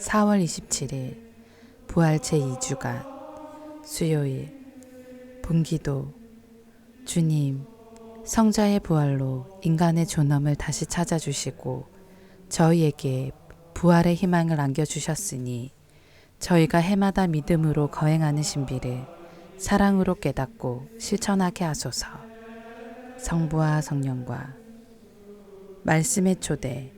4월 27일 부활 제2주간 수요일 분기도 주님, 성자의 부활로 인간의 존엄을 다시 찾아주시고 저희에게 부활의 희망을 안겨주셨으니 저희가 해마다 믿음으로 거행하는 신비를 사랑으로 깨닫고 실천하게 하소서. 성부와 성령과 말씀의 초대.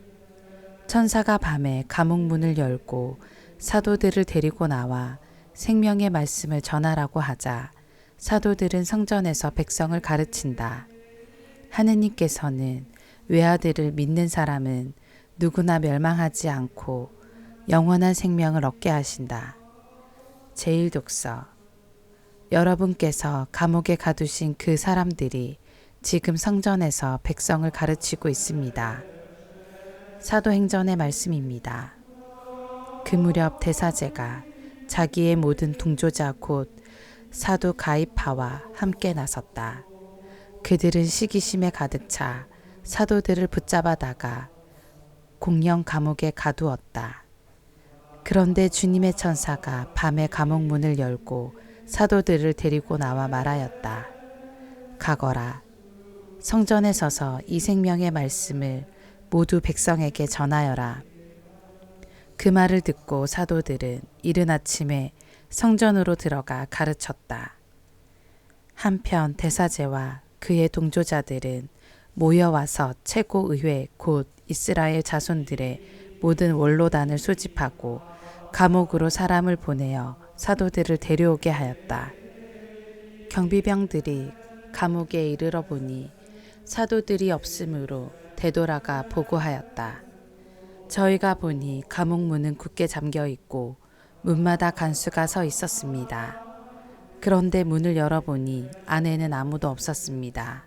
천사가 밤에 감옥 문을 열고 사도들을 데리고 나와 생명의 말씀을 전하라고 하자 사도들은 성전에서 백성을 가르친다. 하느님께서는 외아들을 믿는 사람은 누구나 멸망하지 않고 영원한 생명을 얻게 하신다. 제1독서. 여러분께서 감옥에 가두신 그 사람들이 지금 성전에서 백성을 가르치고 있습니다. 사도행전의 말씀입니다. 그 무렵 대사제가 자기의 모든 동조자 곧 사도 가이파와 함께 나섰다. 그들은 시기심에 가득 차 사도들을 붙잡아다가 공령 감옥에 가두었다. 그런데 주님의 천사가 밤에 감옥 문을 열고 사도들을 데리고 나와 말하였다. 가거라. 성전에 서서 이 생명의 말씀을 모두 백성에게 전하여라. 그 말을 듣고 사도들은 이른 아침에 성전으로 들어가 가르쳤다. 한편 대사제와 그의 동조자들은 모여와서 최고의회 곧 이스라엘 자손들의 모든 원로단을 소집하고 감옥으로 사람을 보내어 사도들을 데려오게 하였다. 경비병들이 감옥에 이르러 보니 사도들이 없으므로 되돌아가 보고하였다. 저희가 보니 감옥 문은 굳게 잠겨 있고 문마다 간수가 서 있었습니다. 그런데 문을 열어보니 안에는 아무도 없었습니다.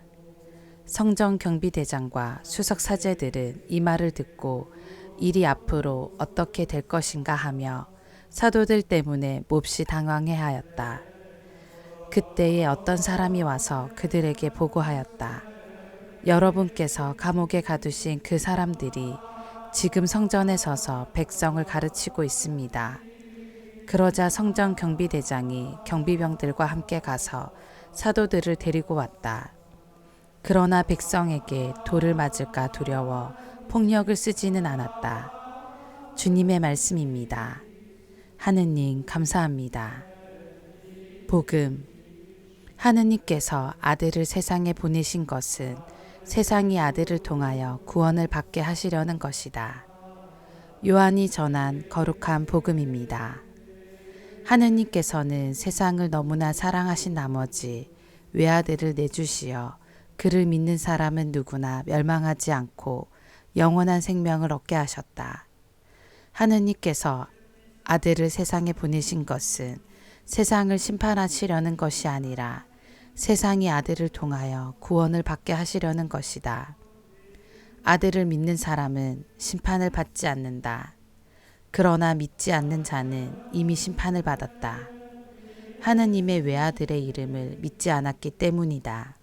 성전 경비대장과 수석 사제들은 이 말을 듣고 일이 앞으로 어떻게 될 것인가 하며 사도들 때문에 몹시 당황해하였다. 그때에 어떤 사람이 와서 그들에게 보고하였다. 여러분께서 감옥에 가두신 그 사람들이 지금 성전에 서서 백성을 가르치고 있습니다. 그러자 성전 경비대장이 경비병들과 함께 가서 사도들을 데리고 왔다. 그러나 백성에게 돌을 맞을까 두려워 폭력을 쓰지는 않았다. 주님의 말씀입니다. 하느님 감사합니다. 복음. 하느님께서 아들을 세상에 보내신 것은 세상이 아들을 통하여 구원을 받게 하시려는 것이다. 요한이 전한 거룩한 복음입니다. 하느님께서는 세상을 너무나 사랑하신 나머지 외아들을 내주시어 그를 믿는 사람은 누구나 멸망하지 않고 영원한 생명을 얻게 하셨다. 하느님께서 아들을 세상에 보내신 것은 세상을 심판하시려는 것이 아니라 세상이 아들을 통하여 구원을 받게 하시려는 것이다. 아들을 믿는 사람은 심판을 받지 않는다. 그러나 믿지 않는 자는 이미 심판을 받았다. 하느님의 외아들의 이름을 믿지 않았기 때문이다.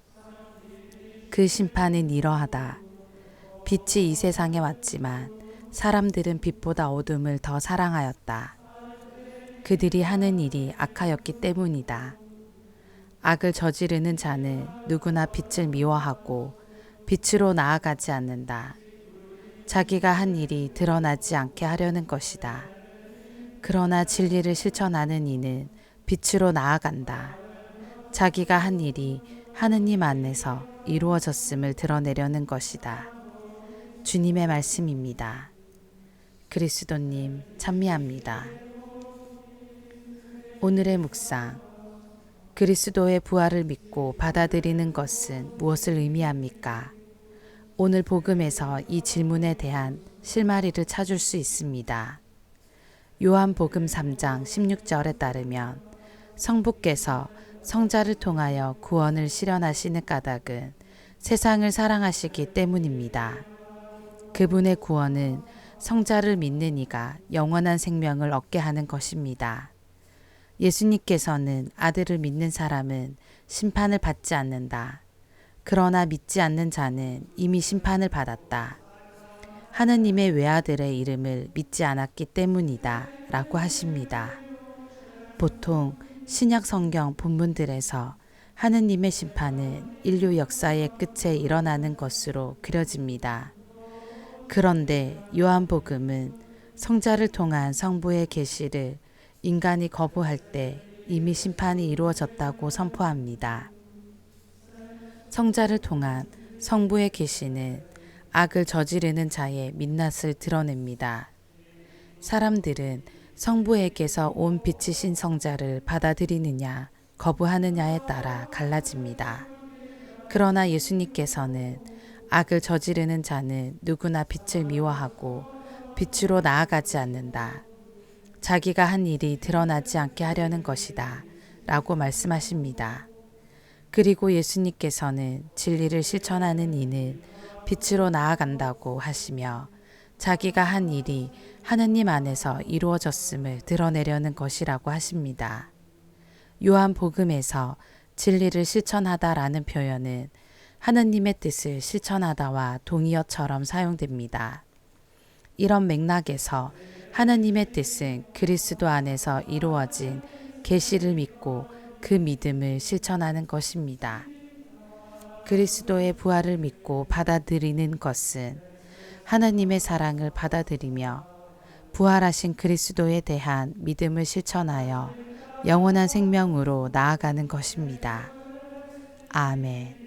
그 심판은 이러하다. 빛이 이 세상에 왔지만 사람들은 빛보다 어둠을 더 사랑하였다. 그들이 하는 일이 악하였기 때문이다. 악을 저지르는 자는 누구나 빛을 미워하고 빛으로 나아가지 않는다. 자기가 한 일이 드러나지 않게 하려는 것이다. 그러나 진리를 실천하는 이는 빛으로 나아간다. 자기가 한 일이 하느님 안에서 이루어졌음을 드러내려는 것이다. 주님의 말씀입니다. 그리스도님 찬미합니다. 오늘의 묵상. 그리스도의 부활을 믿고 받아들이는 것은 무엇을 의미합니까? 오늘 복음에서 이 질문에 대한 실마리를 찾을 수 있습니다. 요한복음 3장 16절에 따르면 성부께서 성자를 통하여 구원을 실현하시는 까닭은 세상을 사랑하시기 때문입니다. 그분의 구원은 성자를 믿는 이가 영원한 생명을 얻게 하는 것입니다. 예수님께서는 아들을 믿는 사람은 심판을 받지 않는다. 그러나 믿지 않는 자는 이미 심판을 받았다. 하느님의 외아들의 이름을 믿지 않았기 때문이다 라고 하십니다. 보통 신약 성경 본문들에서 하느님의 심판은 인류 역사의 끝에 일어나는 것으로 그려집니다. 그런데 요한복음은 성자를 통한 성부의 계시를 인간이 거부할 때 이미 심판이 이루어졌다고 선포합니다. 성자를 통한 성부의 계시는 악을 저지르는 자의 민낯을 드러냅니다. 사람들은 성부에게서 온 빛이신 성자를 받아들이느냐 거부하느냐에 따라 갈라집니다. 그러나 예수님께서는 악을 저지르는 자는 누구나 빛을 미워하고 빛으로 나아가지 않는다. 자기가 한 일이 드러나지 않게 하려는 것이다 라고 말씀하십니다. 그리고 예수님께서는 진리를 실천하는 이는 빛으로 나아간다고 하시며 자기가 한 일이 하느님 안에서 이루어졌음을 드러내려는 것이라고 하십니다. 요한복음에서 진리를 실천하다라는 표현은 하느님의 뜻을 실천하다와 동의어처럼 사용됩니다. 이런 맥락에서 하느님의 뜻은 그리스도 안에서 이루어진 계시를 믿고 그 믿음을 실천하는 것입니다. 그리스도의 부활을 믿고 받아들이는 것은 하나님의 사랑을 받아들이며 부활하신 그리스도에 대한 믿음을 실천하여 영원한 생명으로 나아가는 것입니다. 아멘.